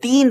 3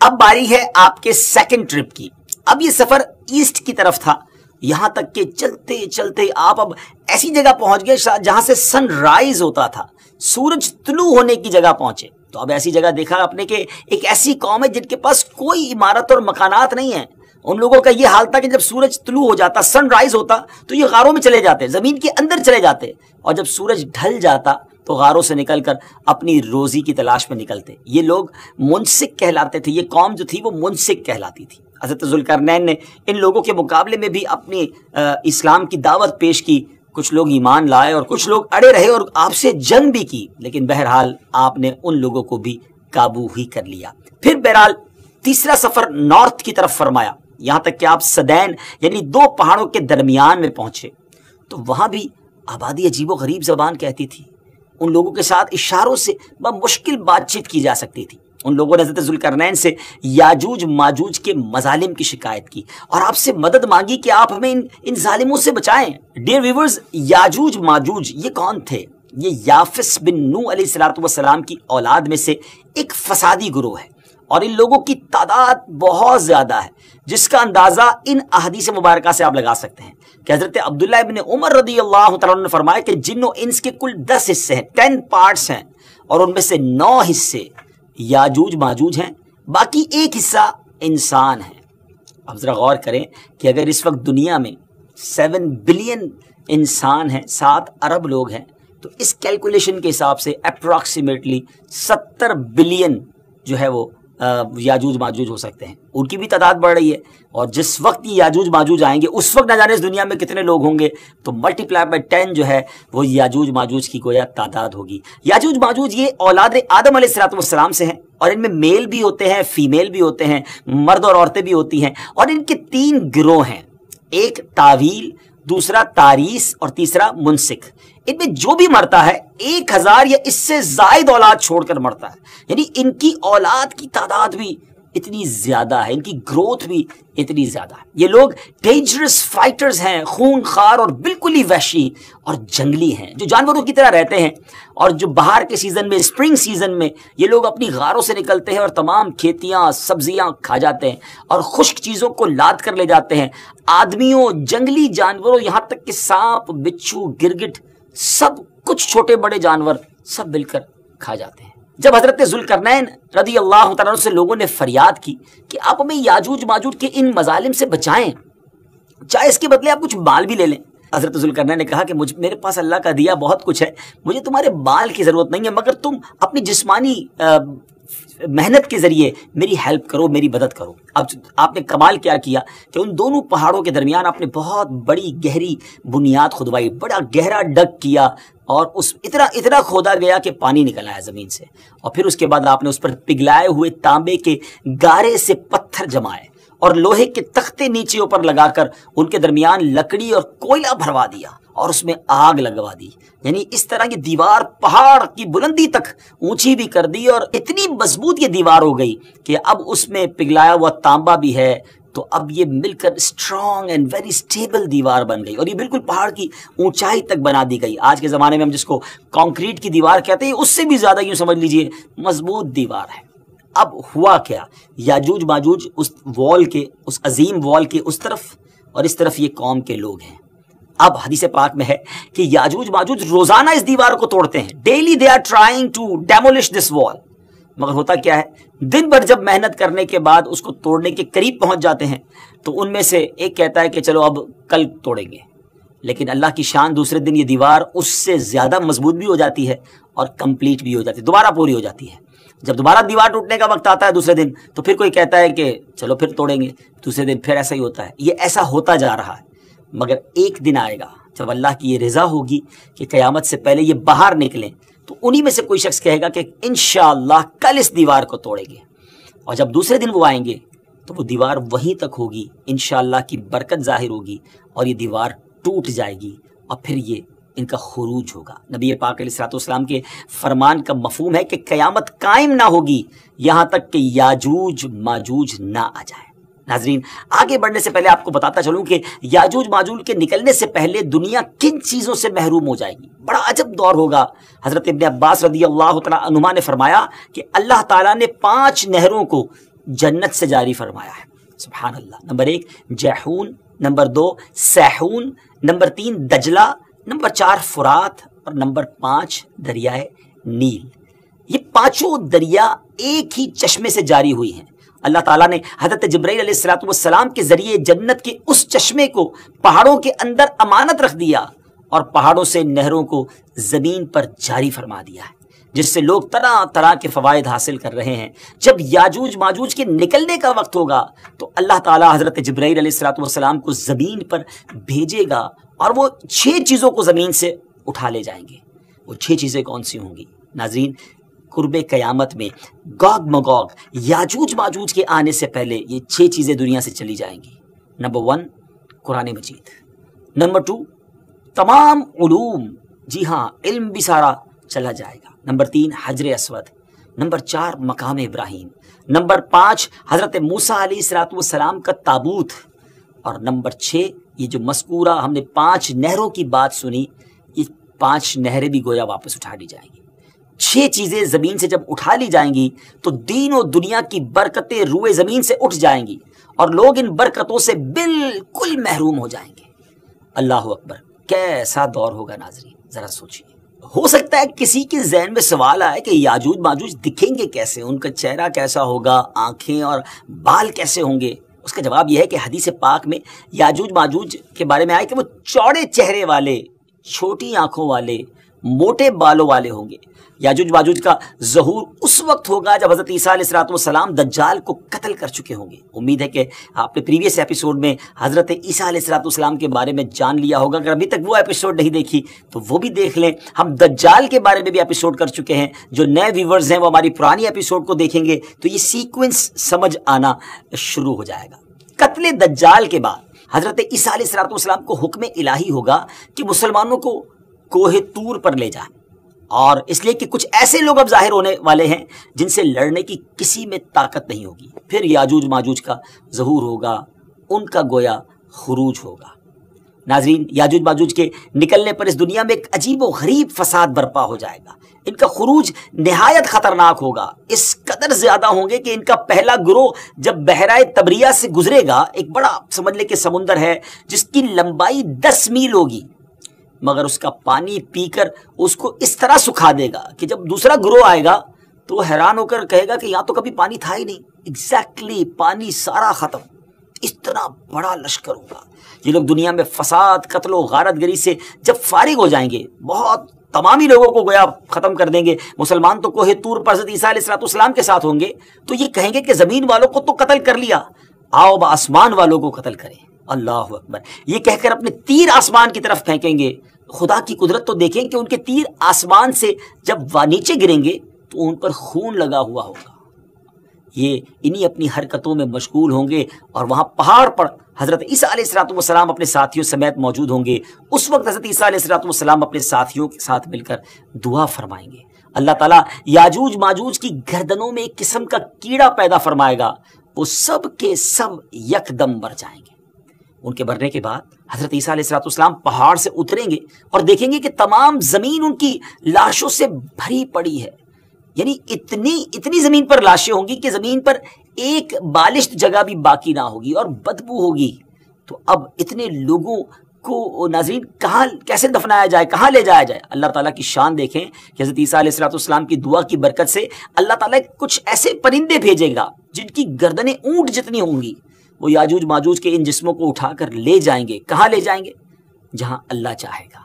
اب باری ہے آپ کے سیکنڈ ٹرپ کی. اب یہ سفر ایسٹ کی طرف تھا، یہاں تک کہ چلتے چلتے آپ اب ایسی جگہ پہنچ گئے جہاں سے سن رائز ہوتا تھا، سورج طلوع ہونے کی جگہ پہنچے. تو اب ایسی جگہ دیکھا آپ نے کہ ایک ایسی قوم ہے جن کے پاس کوئی عمارت اور مکانات نہیں ہیں. ان لوگوں کا یہ حال تھا کہ جب سورج طلوع ہو جاتا، سن رائز ہوتا، تو یہ غاروں میں چلے جاتے، زمین کے اندر چلے جاتے، اور جب سورج ڈھل جاتا تو غاروں سے نکل کر اپنی روزی کی تلاش میں نکلتے. یہ لوگ منسک کہلاتے تھے، یہ قوم جو تھی وہ منسک کہلاتی تھی. حضرت ذوالقرنین نے ان لوگوں کے مقابلے میں بھی اپنی اسلام کی دعوت پیش کی. کچھ لوگ ایمان لائے اور کچھ لوگ اڑے رہے اور آپ سے جنگ بھی کی، لیکن بہرحال آپ نے ان لوگوں کو بھی قابو ہی کر لیا. پھر بہرحال تیسرا سفر نارتھ کی طرف فرمایا، یہاں تک کہ آپ سدین یعنی دو پہاڑوں کے درمیان میں پہنچے. تو وہاں بھی آبادی عجیب و غریب زبان کہتی تھی. ان لوگوں کے ساتھ اشاروں سے بمشکل بات چیت کی جا سکتی تھی. ان لوگوں نے حضرت ذوالقرنین سے یاجوج ماجوج کے مظالم کی شکایت کی اور آپ سے مدد مانگی کہ آپ ہمیں ان ظالموں سے بچائیں. ڈیئر ویورز، یاجوج ماجوج یہ کون تھے؟ یہ یافس بن نوح علیہ السلام کی اولاد میں سے ایک فسادی گروہ ہے، اور ان لوگوں کی تعداد بہت زیادہ ہے، جس کا اندازہ ان احادیث مبارکہ سے آپ لگا سکتے ہیں کہ حضرت عبداللہ ابن عمر رضی اللہ تعالیٰ عنہ نے فرمایا کہ جن و انس کے کل 10 حصے ہیں، 10 پارٹس ہیں، اور ان میں سے 9 حصے یاجوج ماجوج ہیں، باقی 1 حصہ انسان ہیں. اب ذرا غور کریں کہ اگر اس وقت دنیا میں 7 بلین انسان ہیں، 7 ارب لوگ ہیں، تو اس کیلکولیشن کے حساب سے اپروکسیمیٹلی 70 بلین جو ہے وہ یاجوج ماجوج ہو سکتے ہیں. ان کی بھی تعداد بڑھ رہی ہے، اور جس وقت یہ یاجوج ماجوج آئیں گے اس وقت نہ جانے اس دنیا میں کتنے لوگ ہوں گے. تو ملٹیپلائی بائی 10 جو ہے وہ یاجوج ماجوج کی گویا تعداد ہوگی. یاجوج ماجوج یہ اولاد آدم علیہ السلام سے ہیں، اور ان میں میل بھی ہوتے ہیں، فیمیل بھی ہوتے ہیں، مرد اور عورتیں بھی ہوتی ہیں. اور ان کے 3 گروہ ہیں، ایک تاویل، دوسرا تاریس، اور تیسرا منسک. ان میں جو بھی مرتا ہے 1000 یا اس سے زائد اولاد چھوڑ کر مرتا ہے. یعنی ان کی اولاد کی تعداد بھی اتنی زیادہ ہے، ان کی گروتھ بھی اتنی زیادہ ہے. یہ لوگ ڈینجرس فائٹرز ہیں، خون خار اور بالکل ہی وحشی اور جنگلی ہیں، جو جانوروں کی طرح رہتے ہیں. اور جو بہار کے سیزن میں، اسپرنگ سیزن میں یہ لوگ اپنی غاروں سے نکلتے ہیں اور تمام کھیتیاں سبزیاں کھا جاتے ہیں اور خشک چیزوں کو لاد کر لے جاتے ہیں. آدمیوں، جنگلی جانوروں، یہاں تک کہ سانپ، بچھو، گرگٹ، سب کچھ چھوٹے بڑے جانور سب مل کر کھا جاتے ہیں. جب حضرت ذوالقرنین رضی اللہ تعالیٰ عنہ سے لوگوں نے فریاد کی کہ آپ ہمیں یاجوج ماجوج کے ان مظالم سے بچائیں، چاہے اس کے بدلے آپ کچھ مال بھی لے لیں. حضرت ذوالقرنین نے کہا کہ میرے پاس اللہ کا دیا بہت کچھ ہے، مجھے تمہارے مال کی ضرورت نہیں ہے، مگر تم اپنی جسمانی محنت کے ذریعے میری ہیلپ کرو، میری مدد کرو. اب آپ نے کمال کیا کیا کہ ان دونوں پہاڑوں کے درمیان آپ نے بہت بڑی گہری بنیاد کھدوائی، بڑا گہرا ڈگ کیا، اور اس اتنا کھودا گیا کہ پانی نکل آیا زمین سے. اور پھر اس کے بعد آپ نے اس پر پگھلائے ہوئے تانبے کے گارے سے پتھر جمائے اور لوہے کے تختے نیچے اوپر لگا کر ان کے درمیان لکڑی اور کوئلہ بھروا دیا اور اس میں آگ لگوا دی. یعنی اس طرح کی دیوار پہاڑ کی بلندی تک اونچی بھی کر دی، اور اتنی مضبوط یہ دیوار ہو گئی کہ اب اس میں پگھلایا ہوا تانبا بھی ہے، تو اب یہ مل کر اسٹرانگ اینڈ ویری اسٹیبل دیوار بن گئی، اور یہ بالکل پہاڑ کی اونچائی تک بنا دی گئی. آج کے زمانے میں ہم جس کو کانکریٹ کی دیوار کہتے ہیں، اس سے بھی زیادہ یوں سمجھ لیجئے مضبوط دیوار ہے. اب ہوا کیا، یاجوج ماجوج اس وال کے، اس عظیم وال کے اس طرف اور اس طرف یہ قوم کے لوگ ہیں. اب حدیث پاک میں ہے کہ یاجوج ماجوج روزانہ اس دیوار کو توڑتے ہیں. Daily they are trying to demolish this wall. مگر ہوتا کیا ہے، دن بھر جب محنت کرنے کے بعد اس کو توڑنے کے قریب پہنچ جاتے ہیں تو ان میں سے ایک کہتا ہے کہ چلو اب کل توڑیں گے، لیکن اللہ کی شان دوسرے دن یہ دیوار اس سے زیادہ مضبوط بھی ہو جاتی ہے اور کمپلیٹ بھی ہو جاتی ہے، دوبارہ پوری ہو جاتی ہے. جب دوبارہ دیوار ٹوٹنے کا وقت آتا ہے دوسرے دن، تو پھر کوئی کہتا ہے کہ چلو پھر توڑیں گے، دوسرے دن پھر ایسا ہی ہوتا ہے. یہ ایسا ہوتا جا رہا ہے. مگر ایک دن آئے گا جب اللہ کی یہ رضا ہوگی کہ قیامت سے پہلے یہ باہر نکلیں، تو انہی میں سے کوئی شخص کہے گا کہ انشاءاللہ کل اس دیوار کو توڑیں گے. اور جب دوسرے دن وہ آئیں گے تو وہ دیوار وہیں تک ہوگی، انشاءاللہ کی برکت ظاہر ہوگی اور یہ دیوار ٹوٹ جائے گی، اور پھر یہ ان کا خروج ہوگا. نبی پاک علیہ السلام کے فرمان کا مفہوم ہے کہ قیامت قائم نہ ہوگی یہاں تک کہ یاجوج ماجوج نہ آ جائے. ناظرین، آگے بڑھنے سے پہلے آپ کو بتاتا چلوں کہ یاجوج ماجوج کے نکلنے سے پہلے دنیا کن چیزوں سے محروم ہو جائے گی. بڑا عجب دور ہوگا. حضرت ابن عباس رضی اللہ تعالیٰ عنہما نے فرمایا کہ اللہ تعالیٰ نے 5 نہروں کو جنت سے جاری فرمایا ہے. سبحان اللہ. نمبر 1 جیحون، نمبر 2 سیحون، نمبر 3 دجلہ، نمبر 4 فرات، اور نمبر 5 دریائے نیل. یہ پانچوں دریا ایک ہی چشمے سے جاری ہوئی ہیں. اللہ تعالیٰ نے حضرت جبرائیل علیہ السلام کے ذریعے جنت کے اس چشمے کو پہاڑوں کے اندر امانت رکھ دیا اور پہاڑوں سے نہروں کو زمین پر جاری فرما دیا ہے، جس سے لوگ طرح طرح کے فوائد حاصل کر رہے ہیں. جب یاجوج ماجوج کے نکلنے کا وقت ہوگا تو اللہ تعالیٰ حضرت جبرائیل علیہ السلام کو زمین پر بھیجے گا اور وہ 6 چیزوں کو زمین سے اٹھا لے جائیں گے. وہ 6 چیزیں کون سی ہوں گی؟ ناظرین، قرب قیامت میں گوگ مگوگ یاجوج ماجوج کے آنے سے پہلے یہ 6 چیزیں دنیا سے چلی جائیں گی. نمبر 1 قرآن مجید، نمبر 2 تمام علوم، جی ہاں علم بھی سارا چلا جائے گا. نمبر 3 حجر اسود، نمبر 4 مقام ابراہیم، نمبر 5 حضرت موسیٰ علیہ السلام کا تابوت، اور نمبر 6 یہ جو مذکورہ ہم نے 5 نہروں کی بات سنی، یہ 5 نہریں بھی گویا واپس اٹھا لی جائیں گی. 6 چیزیں زمین سے جب اٹھا لی جائیں گی تو دین و دنیا کی برکتیں روئے زمین سے اٹھ جائیں گی اور لوگ ان برکتوں سے بالکل محروم ہو جائیں گے. اللہ اکبر، کیسا دور ہوگا ناظرین، ذرا سوچیے. ہو سکتا ہے کسی کے ذہن میں سوال آئے کہ یاجوج ماجوج دکھیں گے کیسے، ان کا چہرہ کیسا ہوگا، آنکھیں اور بال کیسے ہوں گے. اس کا جواب یہ ہے کہ حدیث پاک میں یاجوج ماجوج کے بارے میں آئے کہ وہ چوڑے چہرے والے، چھوٹی آنکھوں والے، موٹے بالوں والے ہوں گے. یاجوج ماجوج کا ظہور اس وقت ہوگا جب حضرت عیسیٰ علیہ السلام دجال کو قتل کر چکے ہوں گے. امید ہے کہ آپ نے پریویس ایپیسوڈ میں حضرت عیسیٰ علیہ السلام کے بارے میں جان لیا ہوگا. اگر ابھی تک وہ ایپیسوڈ نہیں دیکھی تو وہ بھی دیکھ لیں. ہم دجال کے بارے میں بھی ایپیسوڈ کر چکے ہیں. جو نئے ویورز ہیں وہ ہماری پرانی ایپیسوڈ کو دیکھیں گے تو یہ سیکوینس سمجھ آنا شروع ہو جائے گا. قتل دجال کے بعد حضرت عیسیٰ علیہ السلام کو حکم الہی ہوگا کہ مسلمانوں کو کوہ طور پر لے جائیں، اور اس لیے کہ کچھ ایسے لوگ اب ظاہر ہونے والے ہیں جن سے لڑنے کی کسی میں طاقت نہیں ہوگی. پھر یاجوج ماجوج کا ظہور ہوگا، ان کا گویا خروج ہوگا. ناظرین، یاجوج ماجوج کے نکلنے پر اس دنیا میں ایک عجیب و غریب فساد برپا ہو جائے گا. ان کا خروج نہایت خطرناک ہوگا. اس قدر زیادہ ہوں گے کہ ان کا پہلا گروہ جب بحیرہ تبریہ سے گزرے گا، ایک بڑا سمجھ لے کہ سمندر ہے جس کی لمبائی 10 میل ہوگی، مگر اس کا پانی پی کر اس کو اس طرح سکھا دے گا کہ جب دوسرا گروہ آئے گا تو وہ حیران ہو کر کہے گا کہ یہاں تو کبھی پانی تھا ہی نہیں. ایگزیکٹلی پانی سارا ختم. اس طرح بڑا لشکر ہوگا. یہ لوگ دنیا میں فساد، قتل و غارت گری سے جب فارغ ہو جائیں گے، بہت تمامی لوگوں کو گویا ختم کر دیں گے. مسلمان تو کوہ طور پر حضرت عیسیٰ علیہ السلام کے ساتھ ہوں گے تو یہ کہیں گے کہ زمین والوں کو تو قتل کر لیا، آؤ اب آسمان والوں کو قتل کریں. اللہ اکبر. یہ کہہ کر اپنے تیر آسمان کی طرف پھینکیں گے. خدا کی قدرت تو دیکھیں کہ ان کے تیر آسمان سے جب نیچے گریں گے تو ان پر خون لگا ہوا ہوگا. یہ انہی اپنی حرکتوں میں مشغول ہوں گے اور وہاں پہاڑ پر حضرت عیسیٰ علیہ السلام اپنے ساتھیوں سمیت موجود ہوں گے. اس وقت حضرت عیسیٰ علیہ السلام اپنے ساتھیوں کے ساتھ مل کر دعا فرمائیں گے. اللہ تعالیٰ یاجوج ماجوج کی گردنوں میں ایک قسم کا کیڑا پیدا فرمائے گا. وہ سب کے سب یکدم مر جائیں گے. ان کے مرنے کے بعد حضرت عیسیٰ علیہ السلام پہاڑ سے اتریں گے اور دیکھیں گے کہ تمام زمین ان کی لاشوں سے بھری پڑی ہے. یعنی اتنی زمین پر لاشیں ہوں گی کہ زمین پر ایک بالشت جگہ بھی باقی نہ ہوگی اور بدبو ہوگی. تو اب اتنے لوگوں کو ناظرین کہاں کیسے دفنایا جائے، کہاں لے جایا جائے؟ اللہ تعالیٰ کی شان دیکھیں کہ حضرت عیسیٰ علیہ السلام کی دعا کی برکت سے اللہ تعالیٰ کچھ ایسے پرندے بھیجے گا جن کی گردنیں اونٹ جتنی ہوں گی. وہ یاجوج ماجوج کے ان جسموں کو اٹھا کر لے جائیں گے. کہاں لے جائیں گے؟ جہاں اللہ چاہے گا.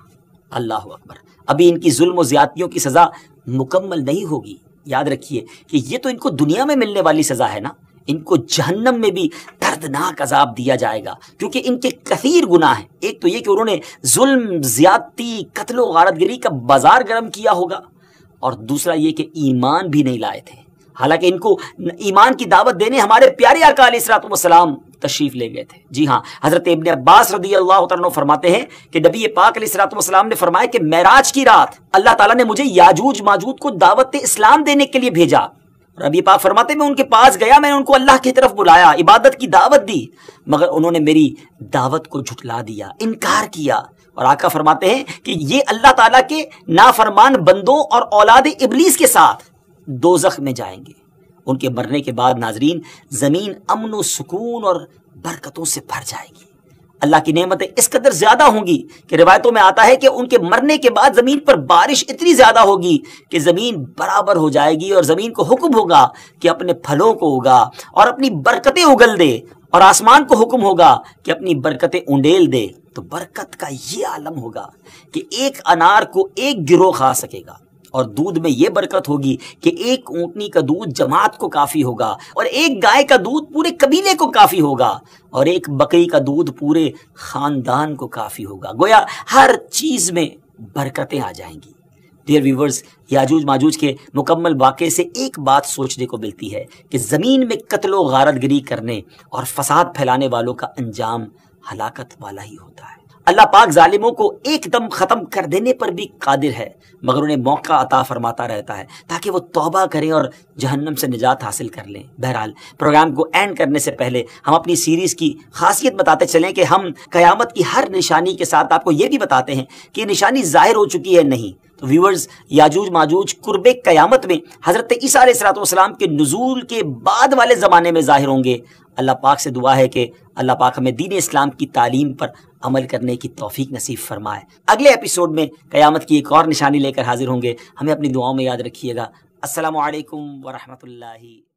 اللہ اکبر. ابھی ان کی ظلم و زیادتیوں کی سزا مکمل نہیں ہوگی. یاد رکھیے کہ یہ تو ان کو دنیا میں ملنے والی سزا ہے نا. ان کو جہنم میں بھی دردناک عذاب دیا جائے گا کیونکہ ان کے کثیر گناہ ہیں. ایک تو یہ کہ انہوں نے ظلم، زیادتی، قتل و غارت گری کا بازار گرم کیا ہوگا، اور دوسرا یہ کہ ایمان بھی نہیں لائے تھے. حالانکہ ان کو ایمان کی دعوت دینے ہمارے پیارے آقا علیہ السلام تشریف لے گئے تھے. جی ہاں، حضرت ابن عباس رضی اللہ تعالیٰ عنہ فرماتے ہیں کہ نبی پاک علیہ السلام نے فرمایا کہ معراج کی رات اللہ تعالیٰ نے مجھے یاجوج ماجوج کو دعوت اسلام دینے کے لیے بھیجا. اور نبی پاک فرماتے ہیں میں ان کے پاس گیا، میں نے ان کو اللہ کی طرف بلایا، عبادت کی دعوت دی، مگر انہوں نے میری دعوت کو جھٹلا دیا، انکار کیا. اور آقا فرماتے ہیں کہ یہ اللہ تعالیٰ کے نافرمان بندوں اور اولاد ابلیس کے ساتھ دوزخ میں جائیں گے ان کے مرنے کے بعد ناظرین زمین امن و سکون اور برکتوں سے بھر جائے گی. اللہ کی نعمتیں اس قدر زیادہ ہوں گی کہ روایتوں میں آتا ہے کہ ان کے مرنے کے بعد زمین پر بارش اتنی زیادہ ہوگی کہ زمین برابر ہو جائے گی، اور زمین کو حکم ہوگا کہ اپنے پھلوں کو اگا اور اپنی برکتیں اگل دے، اور آسمان کو حکم ہوگا کہ اپنی برکتیں انڈیل دے. تو برکت کا یہ عالم ہوگا کہ ایک انار کو ایک گروہ کھا سکے گا، اور دودھ میں یہ برکت ہوگی کہ ایک اونٹنی کا دودھ جماعت کو کافی ہوگا، اور ایک گائے کا دودھ پورے قبیلے کو کافی ہوگا، اور ایک بکری کا دودھ پورے خاندان کو کافی ہوگا. گویا ہر چیز میں برکتیں آ جائیں گی. ڈیئر ویورز، یاجوج ماجوج کے مکمل واقعے سے ایک بات سوچنے کو ملتی ہے کہ زمین میں قتل و غارت گری کرنے اور فساد پھیلانے والوں کا انجام ہلاکت والا ہی ہوتا ہے. اللہ پاک ظالموں کو ایک دم ختم کر دینے پر بھی قادر ہے، مگر انہیں موقع عطا فرماتا رہتا ہے تاکہ وہ توبہ کریں اور جہنم سے نجات حاصل کر لیں. بہرحال پروگرام کو اینڈ کرنے سے پہلے ہم اپنی سیریز کی خاصیت بتاتے چلیں کہ ہم قیامت کی ہر نشانی کے ساتھ آپ کو یہ بھی بتاتے ہیں کہ یہ نشانی ظاہر ہو چکی ہے نہیں. تو ویورز، یاجوج ماجوج قرب قیامت میں حضرت عیسیٰ علیہ السلام کے نزول کے بعد والے زمانے میں ظاہر ہوں گے. اللہ پاک سے دعا ہے کہ اللہ پاک ہمیں دین اسلام کی تعلیم پر عمل کرنے کی توفیق نصیب فرمائے. اگلے ایپیسوڈ میں قیامت کی ایک اور نشانی لے کر حاضر ہوں گے. ہمیں اپنی دعاؤں میں یاد رکھیے گا. السلام علیکم ورحمۃ اللہ.